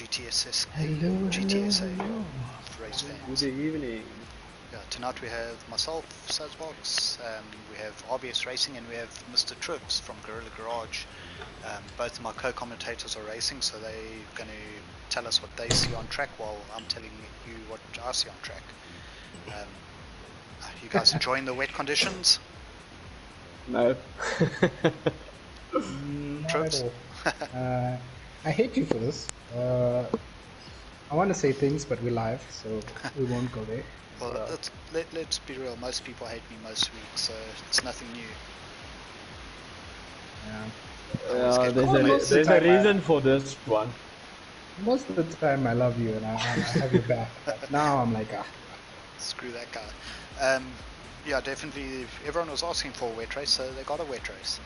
GTSA, Hello, GTSA hello. race fans. Good evening. Yeah, tonight we have myself, Sazbox, we have RBS Racing, and we have Mr. Trivs from Gorilla Garage. Both of my co-commentators are racing, so they're going to tell us what they see on track while I'm telling you what I see on track. You guys enjoying the wet conditions? No. Not Trivs? at all. I hate you for this. I want to say things, but we're live, so we won't go there. Well, let's be real. Most people hate me most weeks, so it's nothing new. Yeah. There's a reason for this one. Most of the time I love you and I have your back, but now I'm like, screw that guy. Yeah, definitely. Everyone was asking for a wet race, so they got a wet race.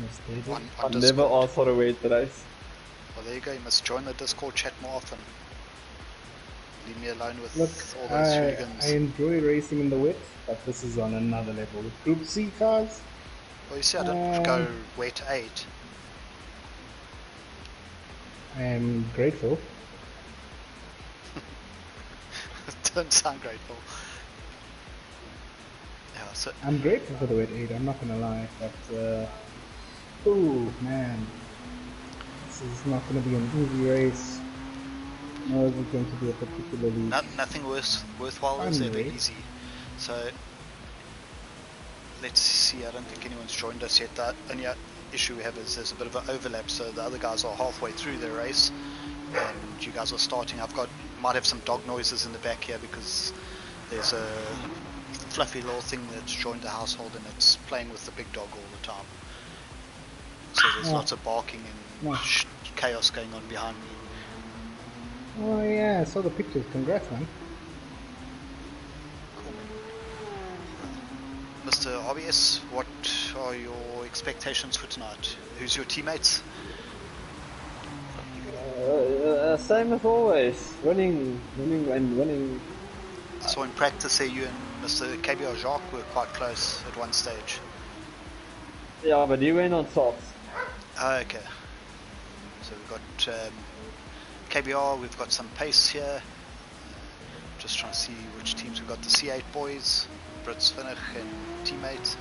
Yes, they do. I've never asked for a wet race. Well, there you go. You must join the Discord chat more often. Leave me alone with all Look, those hooligans. I enjoy racing in the wet, but this is on another level. With Group C cars, Well, you see, I didn't go wet 8. I am grateful. Don't sound grateful. Yeah, so I'm grateful for the wet 8, I'm not gonna lie, but oh man, this is not gonna be an easy race. Nor is it going to be a particularly nothing worthwhile is ever easy. So let's see. I don't think anyone's joined us yet. The only issue we have is there's a bit of an overlap. So the other guys are halfway through their race, and you guys are starting. Might have some dog noises in the back here because there's a fluffy little thing that's joined the household and it's playing with the big dog all the time. So there's lots of barking and chaos going on behind me. Oh yeah, I saw the pictures. Congrats, man. Cool. Mr. RBS, what are your expectations for tonight? Who's your teammates? Same as always. Winning and winning. So in practice here, you and Mr. KBR Jacques were quite close at one stage. Yeah, but you went on softs. Oh, okay. So we've got KBR, we've got some pace here. Just trying to see which teams we've got. The C8 boys, Brits Vinnig and teammate.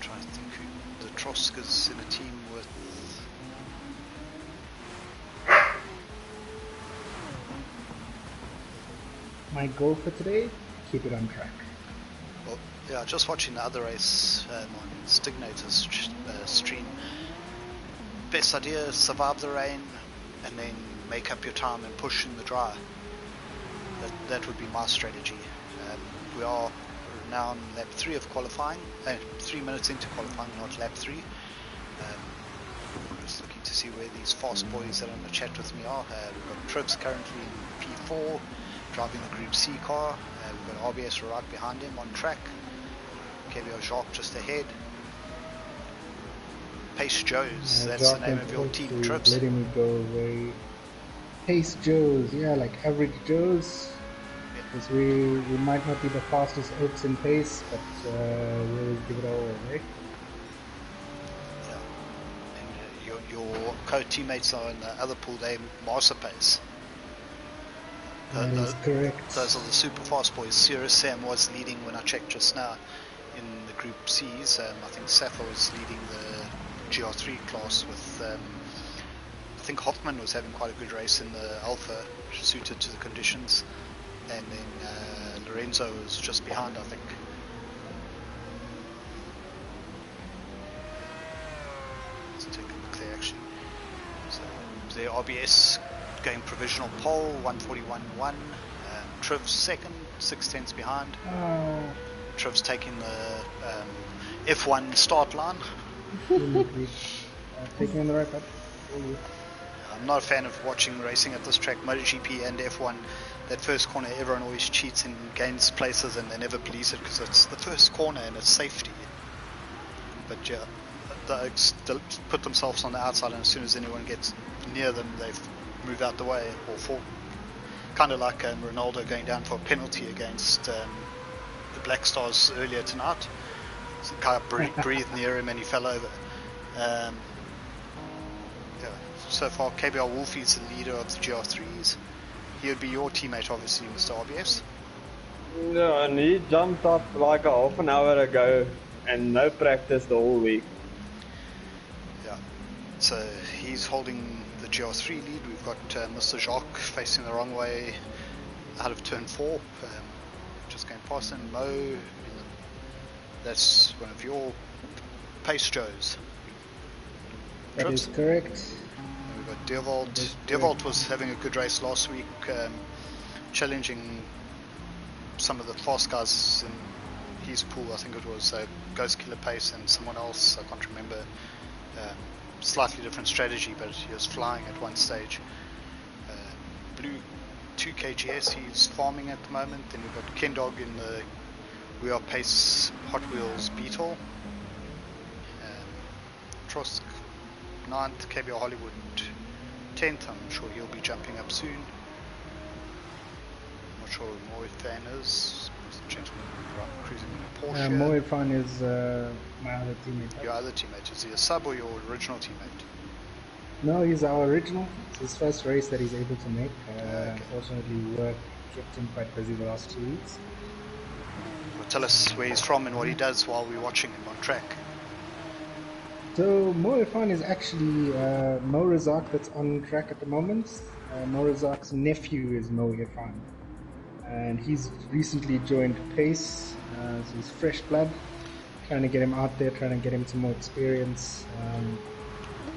Trying to think who the Troskers in a team with. My goal for today, keep it on track. Well, yeah, just watching the other race on Stignator's stream. Best idea, survive the rain and then make up your time and push in the dry. That would be my strategy. We are now on lap 3 of qualifying, 3 minutes into qualifying, not lap 3. Just looking to see where these fast boys that are on the chat with me are. We've got Trivs currently in P4, driving the Group C car. We've got RBS right behind him on track. KBR Jacques just ahead. Pace Joes, that's the name of your team, Trivs. Letting me go away. Pace Joes, yeah, like average Joes. Because we might not be the fastest oaks in pace, but we always give it all away. Yeah. And your co-teammates are in the other pool, they're Master Pace. That is correct. Those are the super fast boys. Sirius Sam was leading when I checked just now in the Group C's. I think Safa was leading the GR3 class with, I think Hoffman was having quite a good race in the Alpha, suited to the conditions. And then Lorenzo was just behind, I think. Let's take a look there actually. So their RBS going provisional pole, 141.1. Trivs second, 6/10 behind. Oh. Trivs taking the F1 start line. Taking on the right path. I'm not a fan of watching racing at this track, MotoGP and F1. That first corner, everyone always cheats and gains places and they never police it because it's the first corner and it's safety. But yeah, they put themselves on the outside, and as soon as anyone gets near them, they move out the way or fall. Kind of like Ronaldo going down for a penalty against the Black Stars earlier tonight. So the guy breathed near him and he fell over. Yeah. So far, KBR Wolfie's the leader of the GR3s. He would be your teammate, obviously, Mr. RBS. No, and he jumped up like a half an hour ago and no practice the whole week. Yeah. So he's holding the GR3 lead. We've got Mr. Jacques facing the wrong way out of turn 4. Just going past him. Mo, that's one of your pace Joes. That Trips. is correct. And we've got Deerwold. Deerwold was having a good race last week, challenging some of the fast guys in his pool. I think it was Ghost Killer Pace and someone else, I can't remember. Slightly different strategy, but he was flying at one stage. Blue 2KGS, he's farming at the moment. Then we've got Kendog in the We Are Pace Hot Wheels Beetle. Trosk 9th, KBR Hollywood 10th. I'm sure he'll be jumping up soon. I'm not sure who Moifan is. Gentleman cruising in a Porsche. Moifan is my other teammate. Your other teammate, is he a sub or your original teammate? No, he's our original. It's his first race that he's able to make. Okay. Unfortunately, work kept him quite busy the last 2 weeks. Well, tell us where he's from and what he does while we're watching him on track. So Mo Irfan is actually Mo Razak that's on track at the moment. Mo Razak's nephew is Mo Irfan. And he's recently joined Pace, so he's fresh blood. Trying to get him out there, trying to get him some more experience.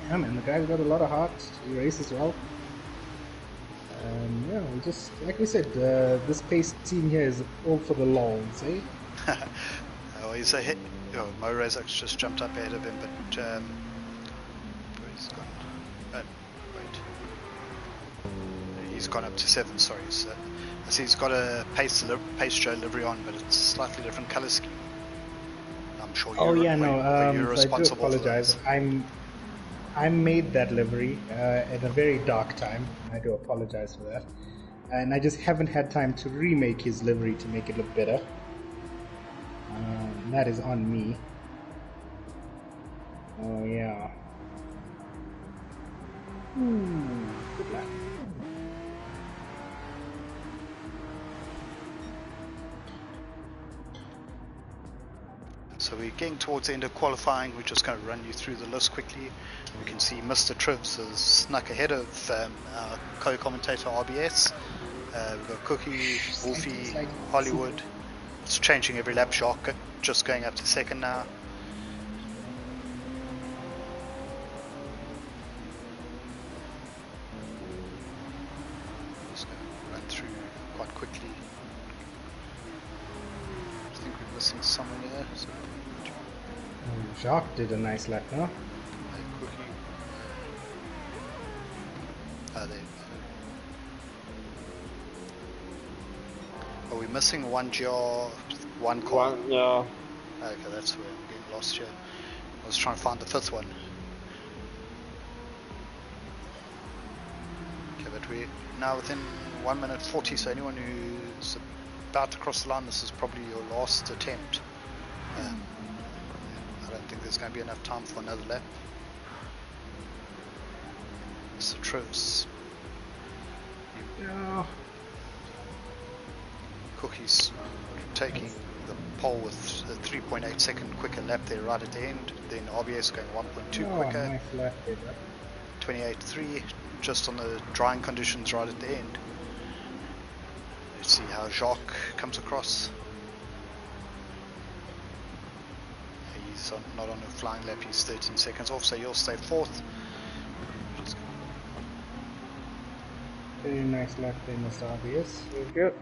Yeah, man, the guy's got a lot of heart. He races well. Yeah, we just, like we said, this Pace team here is all for the lols, eh? Oh, he's a hit. Oh, Mo Razak's just jumped up ahead of him, but he's gone. Wait, he's gone up to 7. Sorry, so I see he's got a Pace Joe livery on, but it's slightly different color scheme. I'm sure you're, you're so responsible I do apologize. I made that livery at a very dark time. I do apologize for that, and I just haven't had time to remake his livery to make it look better. That is on me. Oh yeah. Good luck. So we're getting towards the end of qualifying. We're just going to run you through the list quickly. We can see Mr. Trivs has snuck ahead of our co-commentator RBS. We've got Cookie, Wolfie, Hollywood. It's changing every lap. Jacques just going up to 2nd now. Just going to run through quite quickly. I think we're missing someone here. So Jacques did a nice lap, huh? Cookie. There. Are we missing one one car? Yeah. Okay, that's where I'm getting lost here. I was trying to find the 5th one. Okay, but we're now within 1 minute 40, so anyone who's about to cross the line, this is probably your last attempt. I don't think there's going to be enough time for another lap. Mr. Trivs. Yeah. Cookie's taking the pole with a 3.8 second quicker lap there right at the end. Then RBS going 1.2 quicker. Nice lap there, 28.3 just on the drying conditions right at the end. Let's see how Jacques comes across. He's not on a flying lap, he's 13 seconds off, so he'll stay 4th. Very nice lap there, Mr. RBS. Very good.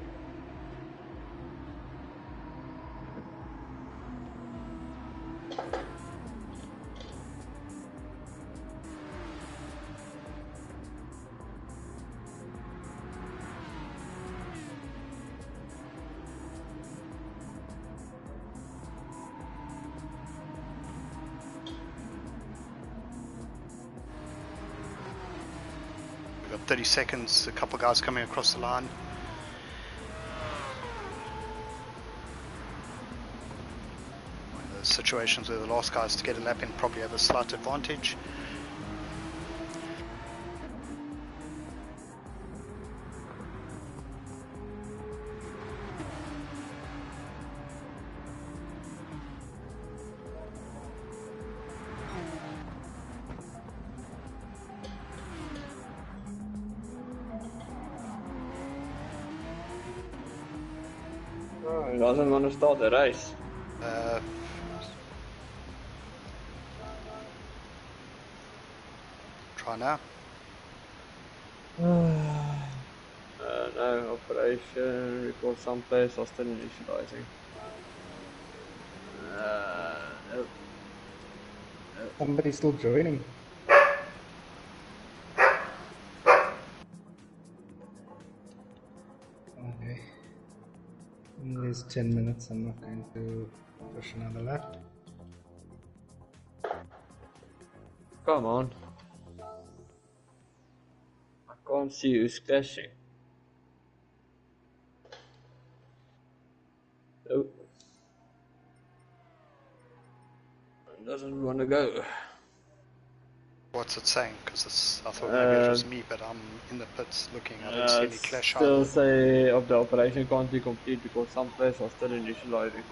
We've got 30 seconds, a couple guys coming across the line. One of those situations where the last guys to get a lap in probably have a slight advantage. He doesn't want to start the race. Try now. No, operation, report someplace, are still initializing. Nope. Somebody's still joining. Okay. There's 10 minutes. I'm not going to push another lap. Come on. I can't see who's clashing. Nope. It doesn't want to go. What's it saying? Because I thought maybe it was me, but I'm in the pits looking. I don't see any clash Still either. say of the operation can't be complete because some players are still initializing.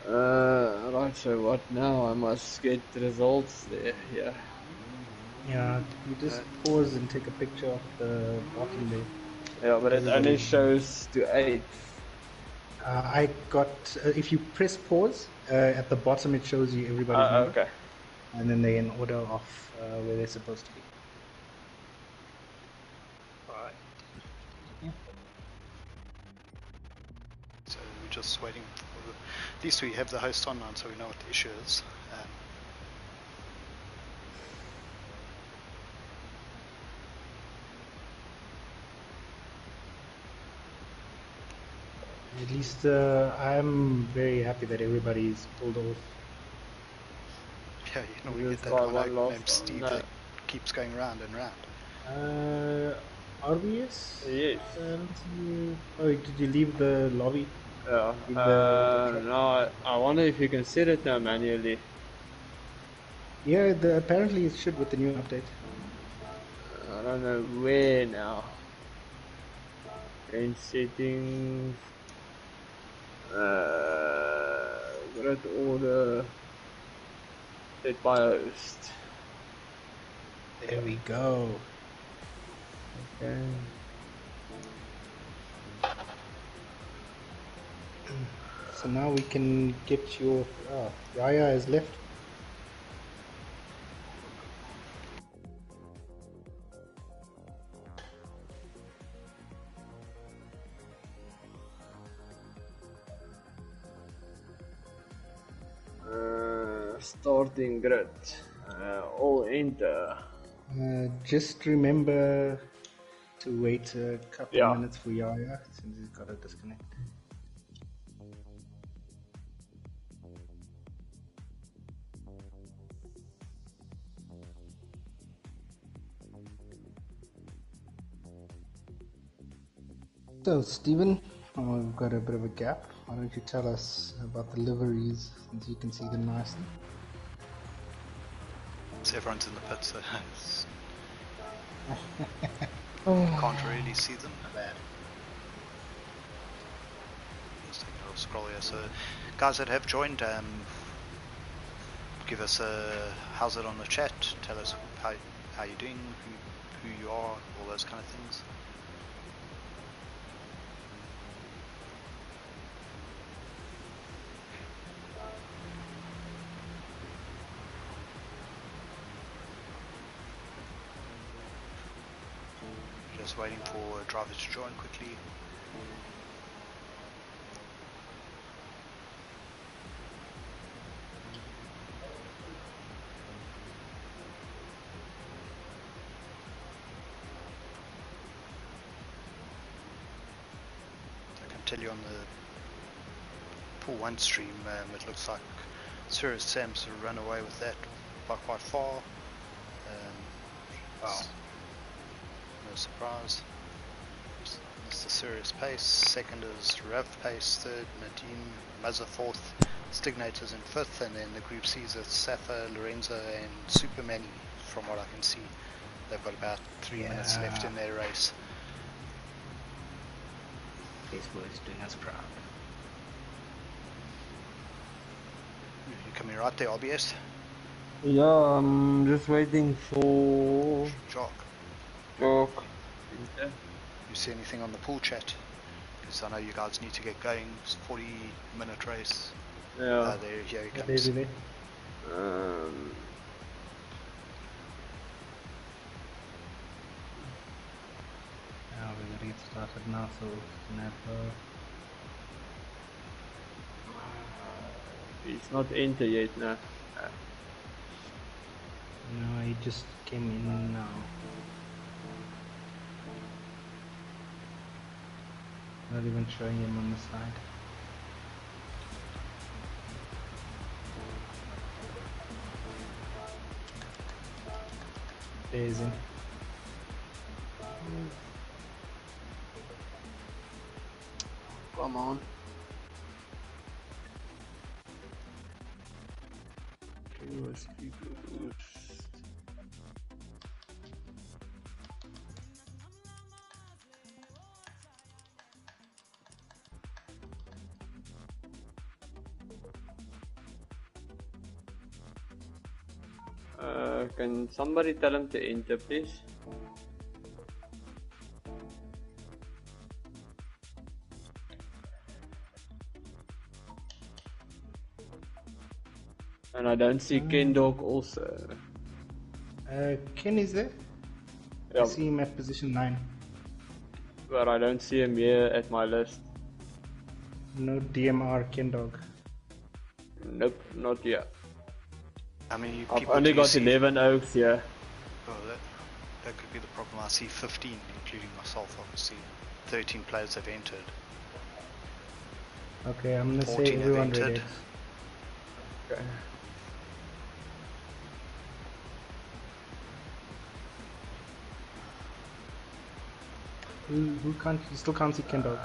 Right, so what now? I must get the results there, yeah. Yeah, you just pause and take a picture of the bottom there. Yeah, but it only shows to 8. I got, if you press pause, at the bottom it shows you everybody's number. Okay. And then they're in order of where they're supposed to be. Right. Yeah. So we're just waiting for the... At least we have the host on now, so we know what the issue is. At least I'm very happy that everybody's pulled off. Yeah, you know, we get that one named Steve that keeps going round and round. RBS? Yes. Oh, did you leave the lobby? Yeah. No, I wonder if you can set it now manually. Yeah, apparently it should with the new update. I don't know where now. Range settings. Grid order. Set by host. There we go. Okay. So now we can get your... Oh, Yaya has left. Starting grid. All enter. Just remember to wait a couple of minutes for Yaya since he's got to disconnect. So, Stephen, we've got a bit of a gap. Why don't you tell us about the liveries since you can see them nicely? So everyone's in the pits, so can't really see them. Bad. Just taking a little scroll here. So, guys that have joined, give us a how's it on the chat. Tell us how you're doing, who you are, all those kind of things. Just waiting for drivers to join quickly. I can tell you on the pool 1 stream, it looks like Sirius Sam's run away with that by quite far. Wow. No surprise. It's the Sirius Pace, second is Rev Pace, third Nadine, Mazza fourth, Stignators in fifth, and then the Group C's at Safa, Lorenzo and Superman. From what I can see, they've got about 3 minutes left in their race. Facebook is doing us proud. You coming right there, RBS? Yeah, I'm just waiting for Jock. Jock. You see anything on the pool chat? because I know you guys need to get going. It's a 40-minute race. Yeah. Here he comes. There's there. Now we're gonna get started now, so snapper. He's not entered yet, no. No, he just came in now. Not even showing him on the side. There's him. Come on. USB boost. Can somebody tell him to enter, please? And I don't see Ken Dog also. Ken is there? I Yeah, see him at position 9. but I don't see him here at my list. No DMR Ken Dog. Nope, not yet. How many I've people only do you got see? 11 oaks here. Oh, that could be the problem. I see 15, including myself, obviously. 13 players have entered. Okay, I'm gonna say 14 have everyone entered. ready. Okay. Who can't? You still can't see Ken Dog.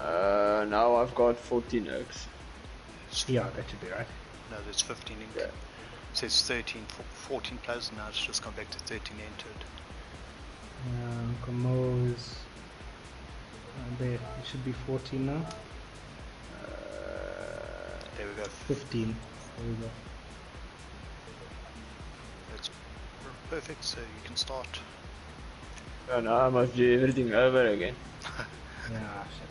Now I've got 14 oaks. Yeah, that should be right. No, there's 15 in. Yeah. It says 14 players, and now it's just gone back to 13 entered. Uncle Mo is there. It should be 14 now. There we go. 15. There we go. That's perfect, so you can start. Oh, now I must do everything over again. Yeah, shit.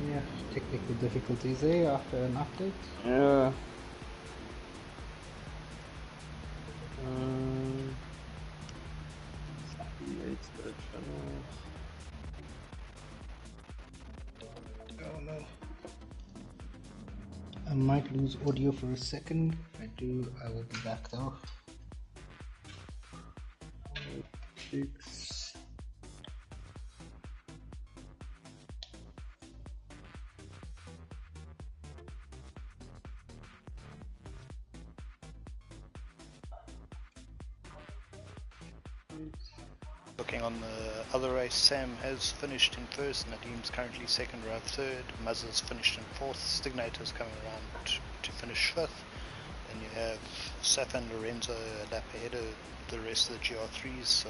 Yeah, technical difficulties there after an update. Yeah. Let's go to channels. Oh no. I might lose audio for a second. If I do, I will be back though. 6. Looking on the other race, Sam has finished in first, Nadim's currently second, Rav third, Muzza's finished in fourth, Stignator's coming around to finish fifth. Then you have Safa and Lorenzo a lap ahead of the rest of the GR3s, so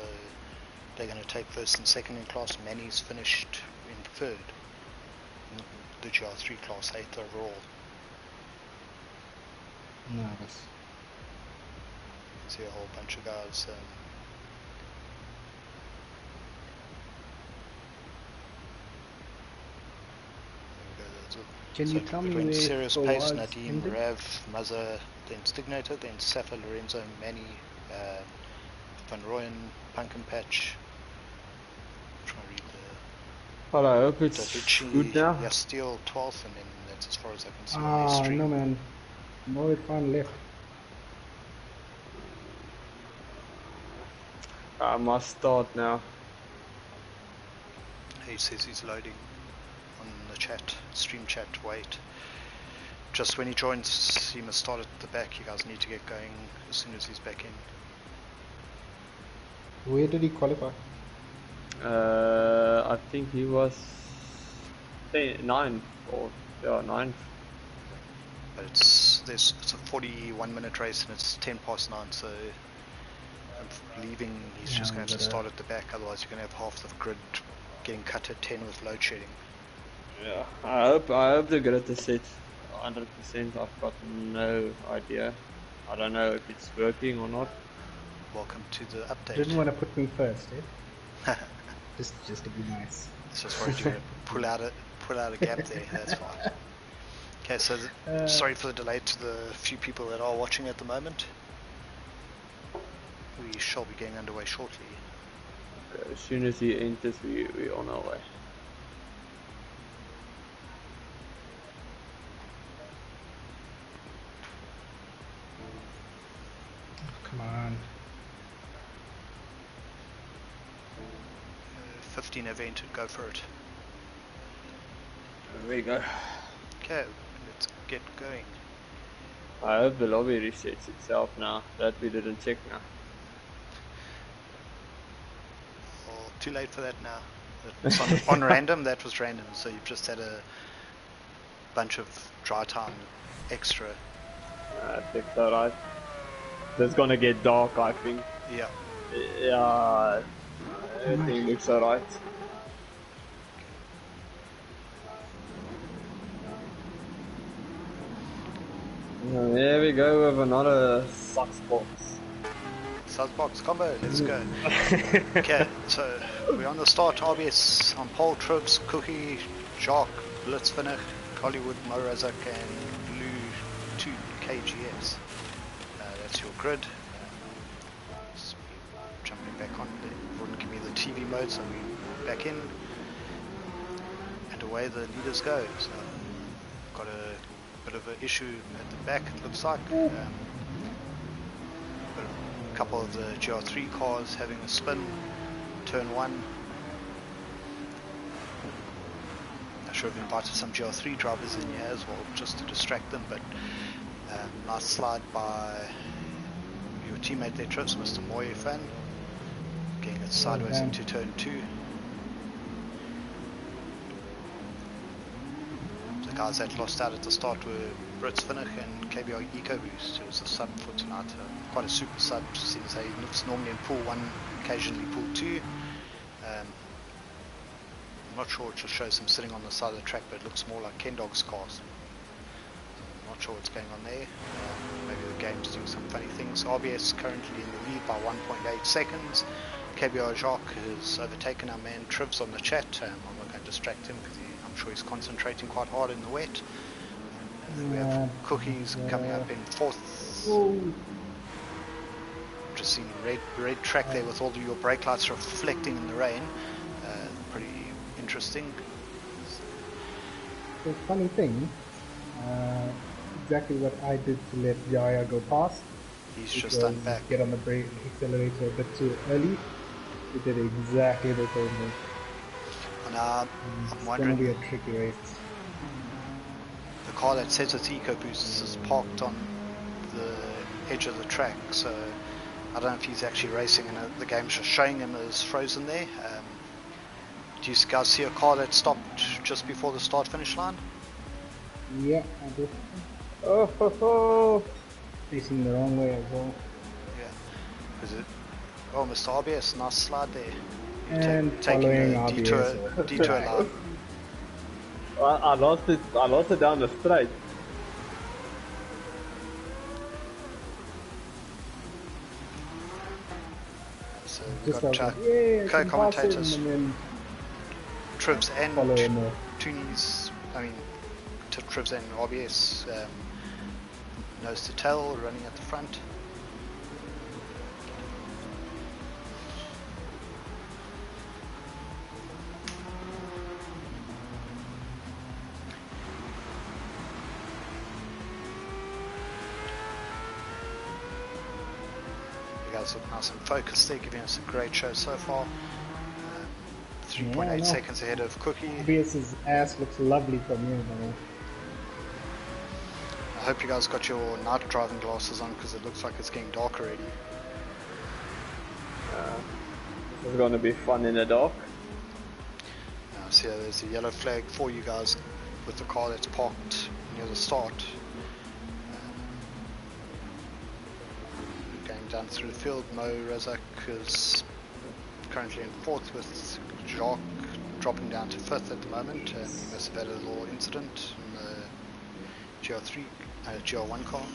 they're going to take first and second in class. Manny's finished in third in the GR3 class, 8th overall. Nervous. See a whole bunch of guys. Can you tell me between where Serious Fawaz Pace, Nadim, ended? Rav, Muzza, then Stignator, then Safa, Lorenzo, Manny, Van Rooyen, Pumpkin Patch. Trying to read the Well, I hope it's Davichi, good now. yeah, Steel 12th, and then that's as far as I can see on their Ah, stream. no man. Mo Irfan left. I must start now. He says he's loading on the chat, stream chat, wait. Just when he joins, he must start at the back. You guys need to get going as soon as he's back in. Where did he qualify? I think he was 9 or 9. But it's a 41-minute race and it's 10 past 9, so I'm believing he's Yeah, just going to but, start at the back. Otherwise, you're going to have half the grid getting cut at 10 with load shedding. Yeah, I hope the grid is set 100%. I've got no idea. I don't know if it's working or not. Welcome to the update. Didn't want to put me first, eh? just to be nice. It's just worried you're going to pull out a gap there. That's fine. Okay, so sorry for the delay to the few people that are watching at the moment. We shall be getting underway shortly. As soon as he enters, we're on our way. Come on. 15 have entered, go for it. There we go. Okay, let's get going. I hope the lobby resets itself now. That we didn't check now. Well, too late for that now. It's on random, that was random, so you've just had a bunch of dry time extra. I think so, right? It's gonna get dark, I think. Yeah. Yeah, everything looks alright. There we go with another sucks box. Sussbox combo, let's go. Okay, so we're on the start. RBS on pole, Tribs, Cookie, Jacques, Blitzfinnig, Hollywood, Morazak, and Blue 2 KGS. That's your grid. Just jumping back on, it wouldn't give me the TV mode, so we're back in. And away the leaders go. So got a bit of an issue at the back, it looks like. A couple of the GR3 cars having a spin, turn 1. I should have invited some GR3 drivers in here as well, just to distract them, but nice slide by your teammate there, Trips, Mr. Moyefan, getting it sideways into turn 2. The guys that lost out at the start were Blitzfinnig and KBR EcoBoost. It was a sub for tonight, quite a super sub, since they looks normally in pool 1, occasionally pool 2. I'm not sure, it just shows him sitting on the side of the track, but it looks more like Ken Dog's cars. I'm not sure what's going on there. Maybe the game's doing some funny things. RBS currently in the lead by 1.8 seconds. KBR Jacques has overtaken our man Trivs on the chat. I'm not going to distract him because I'm sure he's concentrating quite hard in the wet. We have Cookies coming up in 4th. Just seeing red track there with all of your brake lights reflecting in the rain. Pretty interesting. The funny thing, exactly what I did to let Jaya go past. He's just done back. Get on the brake accelerator a bit too early. He did exactly the same thing. And I'm wondering. It's going to be a tricky race. The car that says it's EcoBoost is parked on the edge of the track, so I don't know if he's actually racing and the game's just showing him as frozen there. Do you guys see a car that stopped just before the start finish line? Yeah, I do. Facing the wrong way as well. Yeah. Is it? Oh, Mr. RBS, nice slide there. And taking a RBS detour line. I lost it down the straight. So we've got co-commentators, Tribs and Toonies, Tribs and RBS, nose to tail, running at the front. Guys look nice and focused there, giving us a great show so far. 3.8 seconds ahead of Cookie. RBS's ass looks lovely from here, though. I hope you guys got your night driving glasses on because it looks like it's getting dark already. This is going to be fun in the dark. So yeah, there's a yellow flag for you guys with the car that's parked near the start. Going down through the field, Mo Razak is currently in 4th with Jacques dropping down to 5th at the moment. He must have had a little incident in the GR1 car.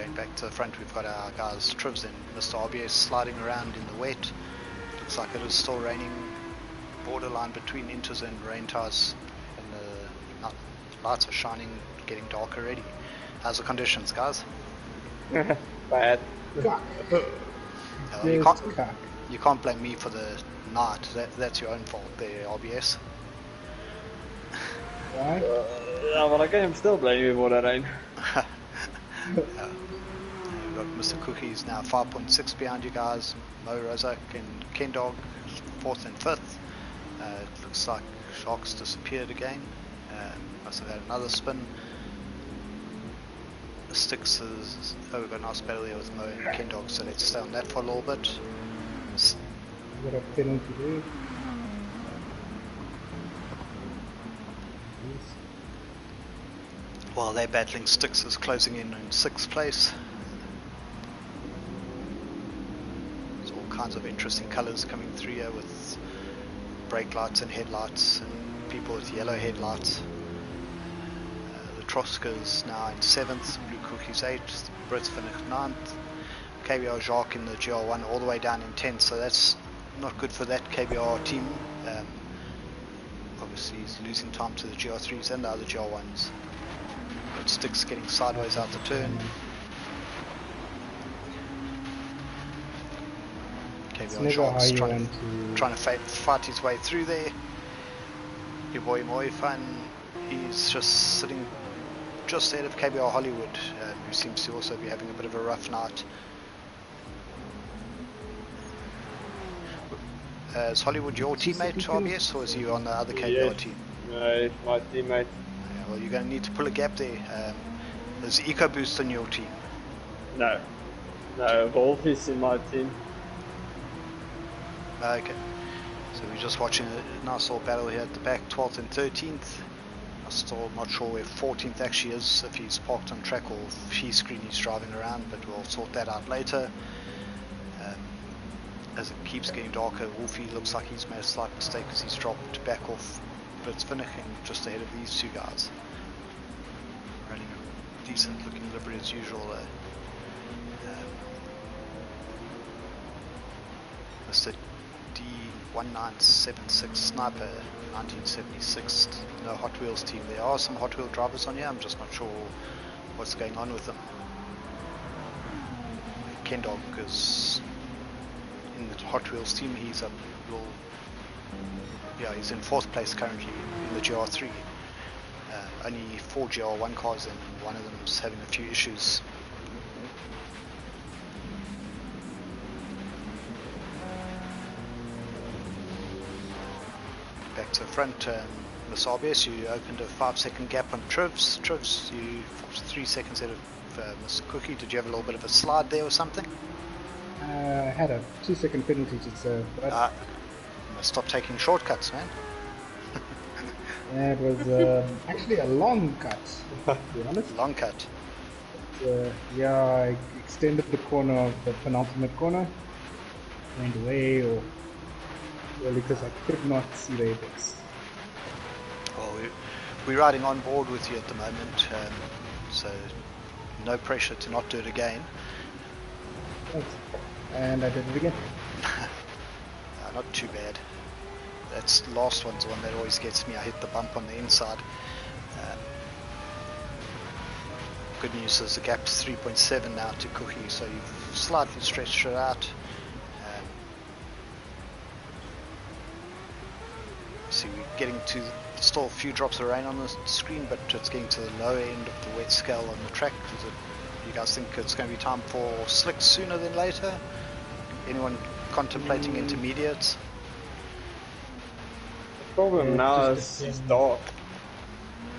going back to the front, we've got our guys Trivs and Mr. RBS sliding around in the wet. Looks like it is still raining, borderline between inters and rain tires, and the lights are shining, getting dark already. How's the conditions, guys? Bad. You can't blame me for the night. That's your own fault there, RBS. Why? Ja, maar dan kan je hem still blame you for the rain. We've got Mr. Cookies now 5.6 behind you guys. Mo Rozak and Kendog 4th and 5th. It looks like Sharks disappeared again. Must have had another spin. The Sticks is... Oh, we've got a nice battle here with Mo and Kendog, so let's stay on that for a little bit. Got a penalty there. While they're battling, Sticks is closing in 6th place. There's all kinds of interesting colours coming through here with brake lights and headlights and people with yellow headlights. The Troska's now in 7th, Blue Cookies 8th, Brits finished 9th, KBR Jacques in the GR1 all the way down in 10th, so that's not good for that KBR team. Obviously he's losing time to the GR3s and the other GR1s. But Sticks getting sideways out the turn. KBR Jacques trying to fight his way through there. Your boy Moifan, he's just sitting just ahead of KBR Hollywood, who seems to also be having a bit of a rough night. Is Hollywood your teammate, RBS, or is he on the other KBR team? No, he's my teammate. Yeah, well, you're going to need to pull a gap there. Is EcoBoost on your team? No. No, Wolf is in my team. Okay. So we're just watching a nice little battle here at the back, 12th and 13th. I'm still not sure where 14th actually is, if he's parked on track or if he's screen he's driving around, but we'll sort that out later. As it keeps getting darker, Wolfie looks like he's made a slight mistake because he's dropped back off, but it's finishing just ahead of these two guys. Running a decent looking livery as usual though. Mr. D1976 Sniper 1976, no Hot Wheels team. There are some Hot Wheel drivers on here, I'm just not sure what's going on with them. Kendog is in the Hot Wheels team, he's a little, yeah, he's in 4th place currently in the GR3. Only 4 GR1 cars and one of them is having a few issues. Back to the front, Miss RBS, you opened a 5-second gap on Trivs. Trivs, you 3 seconds ahead of Miss Cookie. Did you have a little bit of a slide there or something? I had a 2-second penalty to serve, but stop taking shortcuts, man. yeah, it was actually a long cut, to be honest. Long cut. Yeah, I extended the corner of the penultimate corner, went away, or really because I could not see the apex. Well, we're riding on board with you at the moment, so no pressure to not do it again. Thanks. And I did it again. Not too bad. That's last one's the one that always gets me. I hit the bump on the inside. Good news is the gap's 3.7 now to Cookie, so you've slightly stretched it out. See, we're getting to still a few drops of rain on the screen, but it's getting to the lower end of the wet scale on the track. You guys think it's going to be time for slicks sooner than later? Anyone contemplating intermediates? The problem now is it's dark.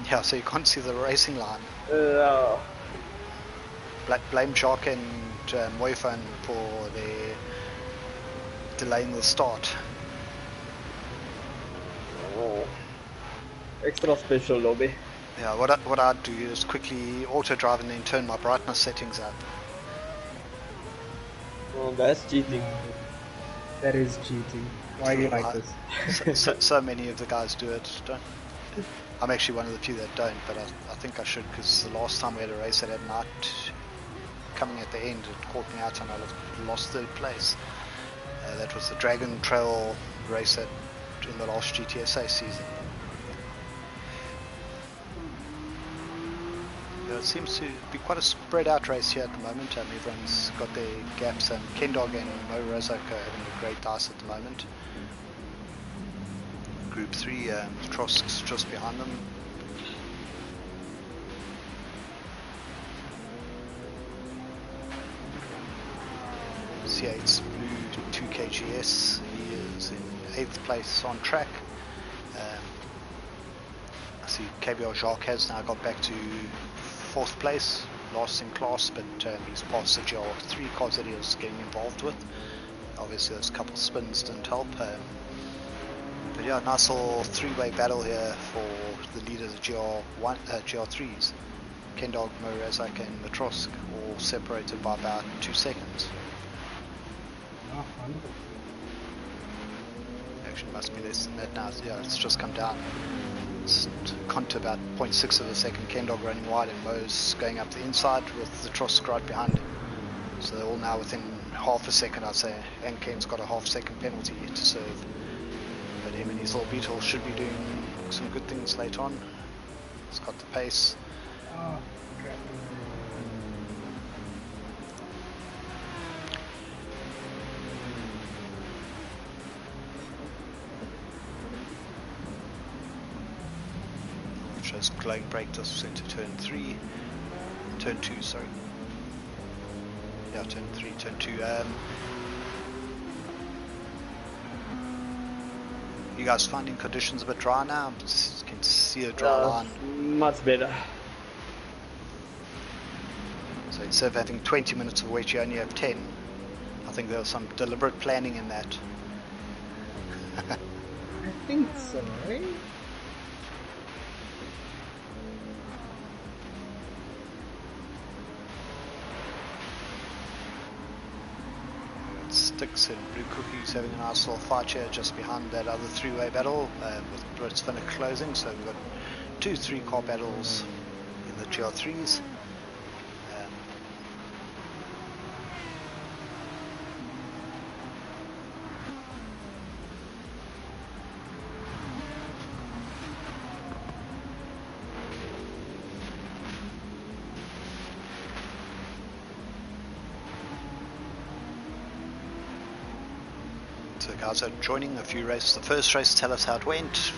Yeah, so you can't see the racing line. Blame Jock and Moifan for their delaying the start. Oh. Extra special lobby. Yeah, what I'd do is quickly auto drive and then turn my brightness settings up. Oh, that's cheating. That is cheating. Why do you like this? So many of the guys do it. I'm actually one of the few that don't, but I think I should, because the last time we had a race that had night coming at the end, it caught me out and I lost third place. That was the Dragon Trail race in the last GTSA season. It seems to be quite a spread out race here at the moment. Everyone's got their gaps, and Kendog and Mo Razak are having a great dice at the moment. Group 3, Trosk's just behind them. C8's Blue 2KGS, he is in 8th place on track. I see KBR Jacques has now got back to 4th place, last in class, but he's passed the GR3 cars that he was getting involved with. Obviously those couple spins didn't help. But yeah, nice little three-way battle here for the lead of the GR3s. Kendog, Mo Razak and Matrosk, all separated by about 2 seconds. Actually must be less than that now. Yeah, it's just come down. It's gone to about 0.6 of a second. Kendog running wide and Mo's going up the inside with the Trosk right behind him. So they're all now within half a second, I'd say, and Ken's got a half-second penalty to serve. But him and his little Beetle should be doing some good things later on. He's got the pace. Shows glowing brake discs into turn 2, sorry. Yeah, turn 3, turn 2. You guys finding conditions a bit dry now? You can see a dry line. Much better. So instead of having 20 minutes of wait, you only have 10. I think there was some deliberate planning in that. I think so, right? Sticks and Blue Cookies having a nice little fight here just behind that other three-way battle with Brits Finnick closing. So we've got 2 3-car battles in the GR3s. So guys are joining a few races. The first race, tell us how it went.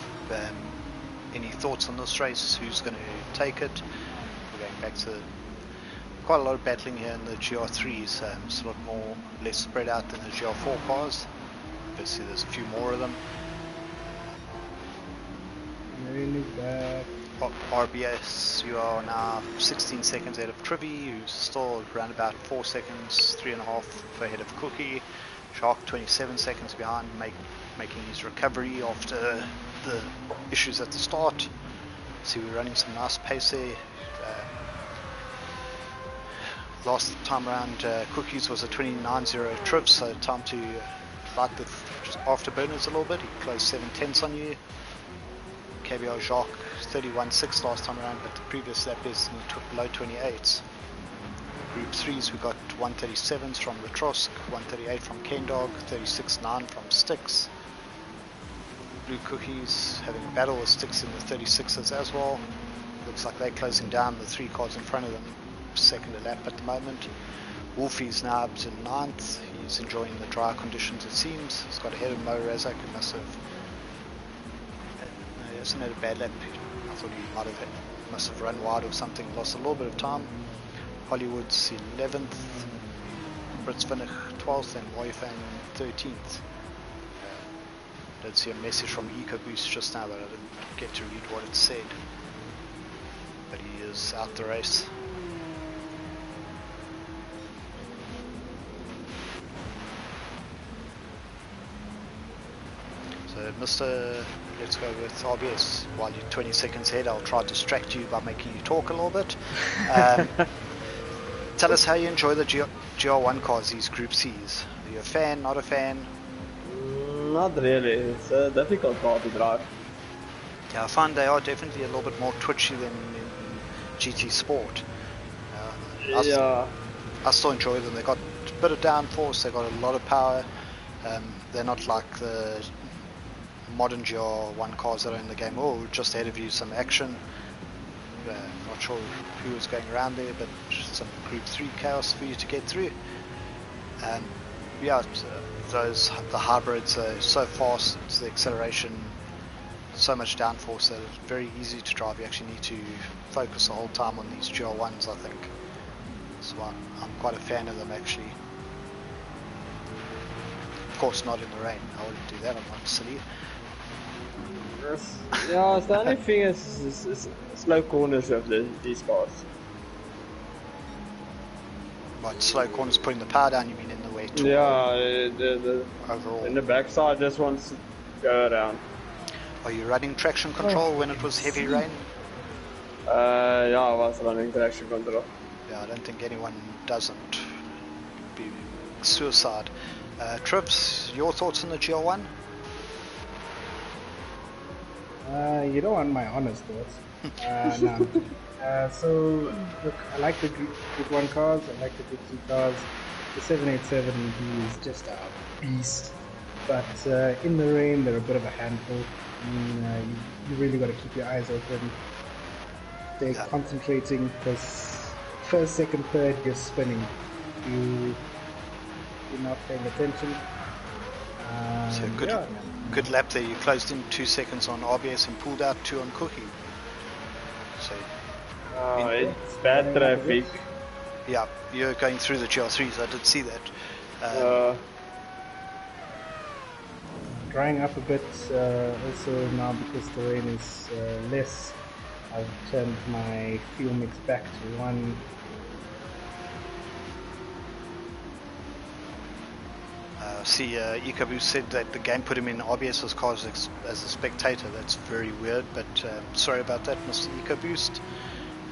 Any thoughts on this race? Who's going to take it? We're going back to quite a lot of battling here in the GR3s. It's a lot less spread out than the GR4 cars. Obviously there's a few more of them. Really bad. RBS, you are now 16 seconds ahead of Trivy, who's still around about 4 seconds, 3.5 ahead of Cookie. Shark 27 seconds behind, making his recovery after the issues at the start. See, we're running some nice pace there. Last time around, Cookies was a 29.0 trip, so time to light the afterburners a little bit. He closed 7/10 on you. KBR Jacques 31.6 last time around, but the previous lap is below 28s. Group 3s, we got 137s from the Trosk, 138 from Kendog, 36.9 from Sticks. Blue Cookies having a battle with Sticks in the 36s as well. Looks like they're closing down the 3 cars in front of them. Second a lap at the moment. Wolfie's now up to 9th. He's enjoying the dry conditions, it seems. He's got ahead of Mo Razak, who must have... he hasn't had a bad lap. I thought he must have run wide or something, lost a little bit of time. Hollywood's 11th, Brits Finnick 12th, and Woifang 13th. Did see a message from EcoBoost just now, but I didn't get to read what it said. But he is out the race. So Mr. Let's go with RBS. While you're 20 seconds ahead, I'll try to distract you by making you talk a little bit. Tell us how you enjoy the GR1 cars, these Group Cs. Are you a fan, not a fan? Not really. It's a difficult car to drive. Yeah, I find they are definitely a little bit more twitchy than in GT Sport. Yeah. I still enjoy them. They got a bit of downforce. They got a lot of power. They're not like the modern GR1 cars that are in the game. Oh, just ahead of you, some action. Not sure who was going around there, but some Group 3 chaos for you to get through. Yeah, the hybrids are so fast, the acceleration, so much downforce that it's very easy to drive. You actually need to focus the whole time on these GR1s, I think. So I'm quite a fan of them, actually. Of course, not in the rain. I wouldn't do that. I'm not silly. Yeah, the only thing is slow corners of these cars. But slow corners, putting the power down, you mean in the way? Yeah, overall. In the backside just wants to go around. Are you running traction control when it was heavy rain? Yeah, I was running traction control. Yeah, I don't think anyone doesn't. Be suicide. Trips, your thoughts on the GR1? You don't want my honest thoughts. No. So, look, I like the Group 1 cars, I like the Group 2 cars. The 787, he is just a beast. But in the rain, they're a bit of a handful. I mean, you really got to keep your eyes open. Stay concentrating, because first, second, third, you're spinning. You're not paying attention. So good lap there. You closed in 2 seconds on RBS and pulled out 2 on Cookie. So it's bad traffic. Yeah, you're going through the GR3s. I did see that. Drying up a bit. Also now because the rain is less, I've turned my fuel mix back to 1. See, EcoBoost said that the game put him in RBS's cars as a spectator. That's very weird, but sorry about that, Mr. EcoBoost.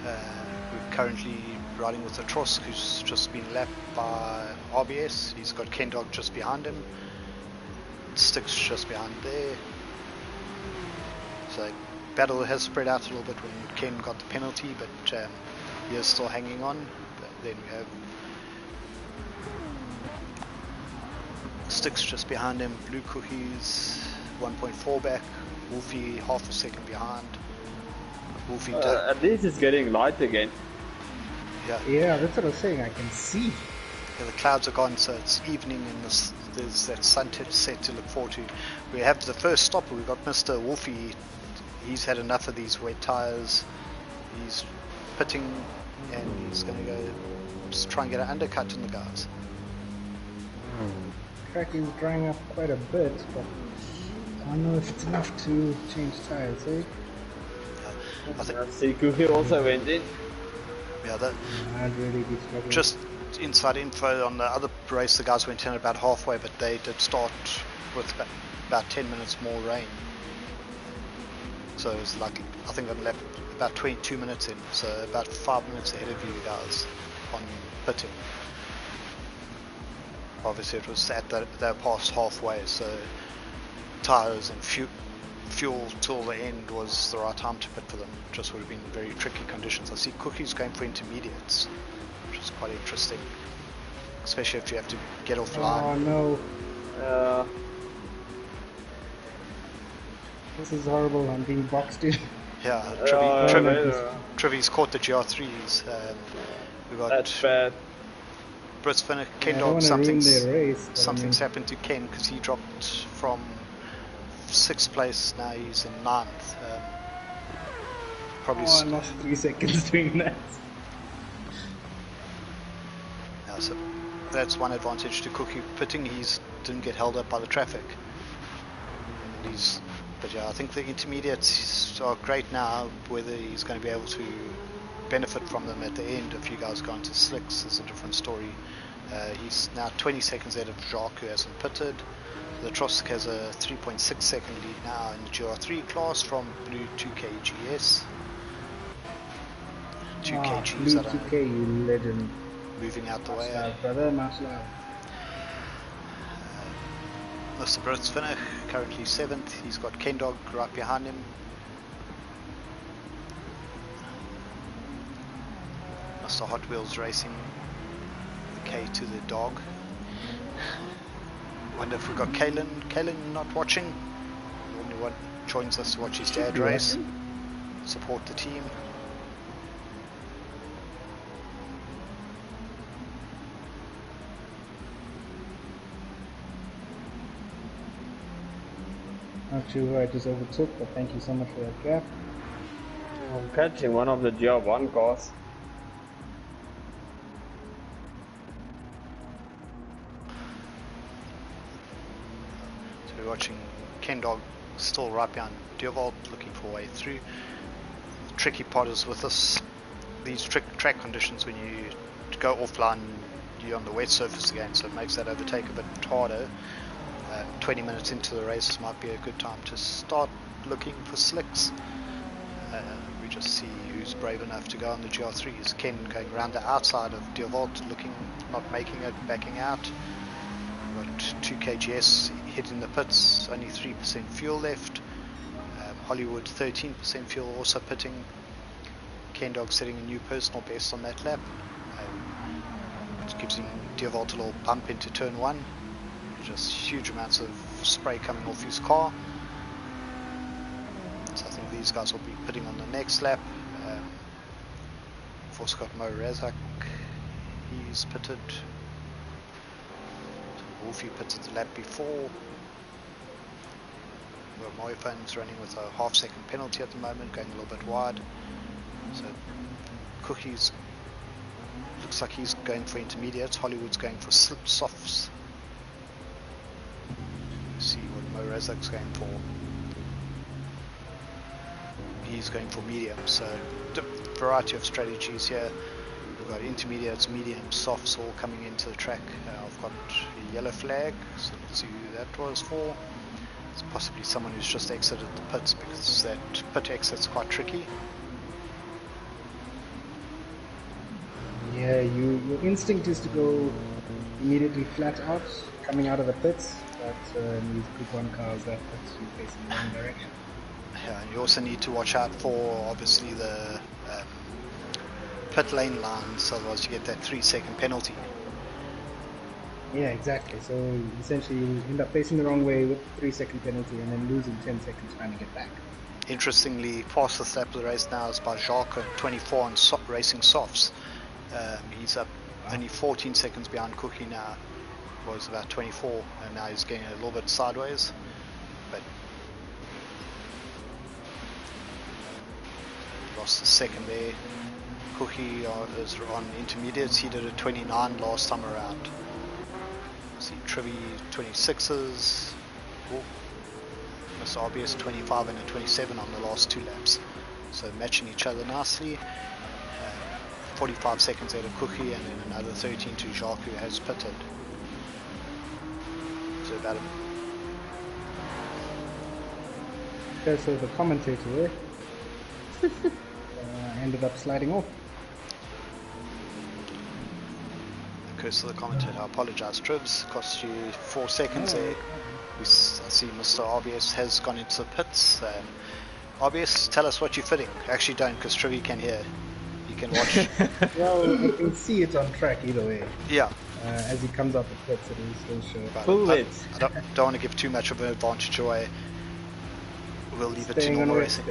We're currently riding with a Trosk who's just been lapped by RBS. He's got Ken Dog just behind him. Sticks just behind there. So battle has spread out a little bit when Ken got the penalty, but he is still hanging on. But then we have Sticks just behind him, Blue Cookies 1.4 back, Wolfie half a second behind. Wolfie at least it's getting light again. Yeah, that's what I was saying, I can see. Yeah, the clouds are gone, so it's evening and there's that sunset to look forward to. We have the first stopper. We've got Mr. Wolfie. He's had enough of these wet tires. He's pitting and he's going to go just try and get an undercut in the guys. Track is drying up quite a bit, but I don't know if it's enough to change tires, eh? I think Sekuhi also went in. Yeah, that I'd really be struggling. just inside info on the other race, the guys went in about halfway, but they did start with about 10 minutes more rain. So it was like, I think on lap about 22 minutes in, so about 5 minutes ahead of you guys on pitting. Obviously it was at that they were past halfway, so tires and fuel till the end was the right time to pit for them. Just would have been very tricky conditions. I see Cookie's going for intermediates, which is quite interesting, especially if you have to get off line. Oh no. This is horrible, I'm being boxed in. Yeah, Trivy's caught the GR3s. We got that's bad. Brits Finnick, Ken I Dog, don't wanna ruin their race, but something's happened to Ken because he dropped from 6th place, now he's in 9th. Probably. I lost 3 seconds doing that. Yeah, so that's one advantage to Cookie pitting. He didn't get held up by the traffic. But yeah, I think the intermediates are great now. Whether he's going to be able to benefit from them at the end, if you guys go into slicks, is a different story. He's now 20 seconds ahead of Jacques, who hasn't pitted. The Trosk has a 3.6 second lead now in the GR3 class from Blue 2KGS. 2KGs, Blue 2K, you legend. moving out the Much way. love, brother, much love. Mr. Brits Finnick, currently 7th. He's got Ken Dog right behind him. Mr. Hot Wheels Racing K to the dog. Wonder if we got Kalen. Kalen not watching. Normally one joins us to watch his dad race. Support the team. Not sure who I just overtook, but thank you so much for that gap. I'm catching one of the GR1 cars. So we're watching Ken Dog still right behind Deerwold, looking for a way through. The tricky part is with these track conditions, when you go offline, you're on the wet surface again, so it makes that overtake a bit harder. 20 minutes into the race might be a good time to start looking for slicks. We just see who's brave enough to go on the GR3s. Ken going around the outside of Deerwold, looking, not making it, backing out. We've got 2 KGS hitting the pits, only 3% fuel left. Hollywood 13% fuel, also pitting. Ken Dog setting a new personal best on that lap. Which gives him Deerwold a little bump into turn 1. Just huge amounts of spray coming off his car. So I think these guys will be pitting on the next lap. We've also got Mo Razak, he's pitted. Wolfie pitted the lap before. Moifan's running with a half-second penalty at the moment, going a little bit wide. So Cookie's looks like he's going for intermediates. Hollywood's going for softs. See what Mo Razak's going for. He's going for medium, so variety of strategies here. We've got intermediates, mediums, softs all coming into the track. I've got a yellow flag, so let's see who that was for. It's possibly someone who's just exited the pits, because that pit exit's quite tricky. Yeah, your instinct is to go immediately flat out, coming out of the pits, but these Group 1 cars, that puts you facing the wrong direction. Yeah, and you also need to watch out for, obviously, the pit lane lines, otherwise you get that 3-second penalty. Yeah, exactly. So essentially you end up facing the wrong way with 3-second penalty and then losing 10 seconds trying to get back. Interestingly, fastest lap of the race now is by Jacques at 24 on racing softs. He's up only 14 seconds behind Cookie now. Was about 24, and now he's getting a little bit sideways. But lost a second there. Cookie is on intermediates. He did a 29 last time around. See Trivy 26s. Mr. RBS 25 and a 27 on the last 2 laps. So matching each other nicely. 45 seconds out of Cookie, and then another 13 to Jacques, who has pitted. So about him. Okay, so the commentator there ended up sliding off. Curse of the commentator, I apologise, Trivs, cost you 4 seconds there. I see Mr. RBS has gone into the pits. RBS, tell us what you're fitting. Actually don't, because Trivy can hear. You can watch. Well, you can see it on track either way. Yeah. As he comes out the pits, it will still show. Full I don't want to give too much of an advantage away. We'll leave it to normal racing.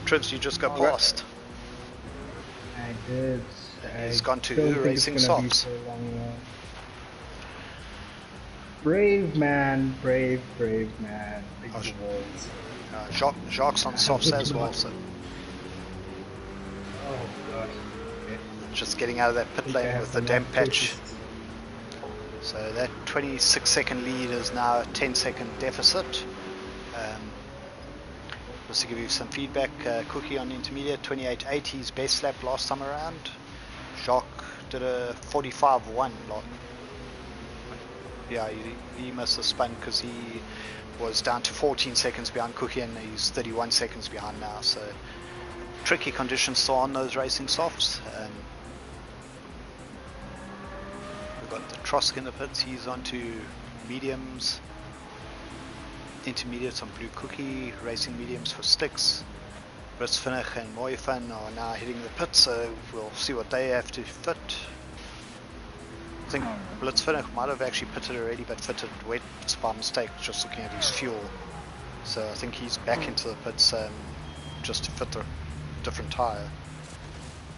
Trivs, you just got past. I did. He's gone to racing softs. Brave man, brave man. Big words. Jacques on softs as well. So. Oh god. Okay. Just getting out of that pit lane with the damp patch. So that 26-second lead is now a 10-second deficit. Just to give you some feedback, Cookie on intermediate, 28.80's best lap last time around. Jacques did a 45.1. Yeah, he must have spun because he was down to 14 seconds behind Cookie, and he's 31 seconds behind now. So tricky conditions still on those racing softs. We've got the Trosk in the pits, he's on to mediums. Intermediates on Blue Cookie, racing mediums for Sticks. Brits Finnick and Moifan are now hitting the pit, so we'll see what they have to fit. think Blitzfinnig might have actually pitted already, but fitted wet by mistake, just looking at his fuel. So I think he's back into the pits just to fit the different tyre.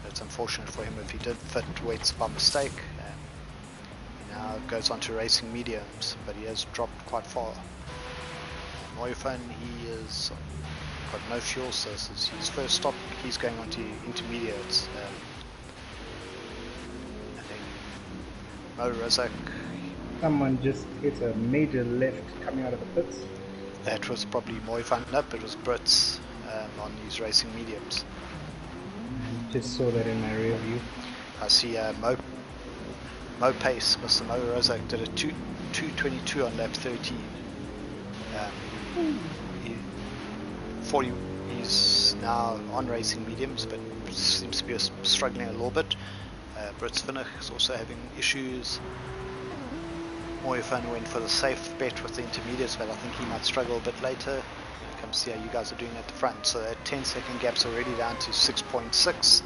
It's unfortunate for him if he did fit wets by mistake. He now goes on to racing mediums, but he has dropped quite far. Moyofan, he has got no fuel, so this is his first stop. He's going on to intermediates. And then Mo Razak. Someone just hit a major left coming out of the pits. That was probably Moyofan. Nope, it was Brits on these racing mediums. Just saw that in my rear view. I see Mo Pace, Mr. Mo Razak did a 2:22 on lap 13. He's now on racing mediums, but seems to be struggling a little bit. Brits Finnick is also having issues. Moyofan went for the safe bet with the intermediates, but I think he might struggle a bit later. Come see how you guys are doing at the front. So that 10-second gap's already down to 6.6.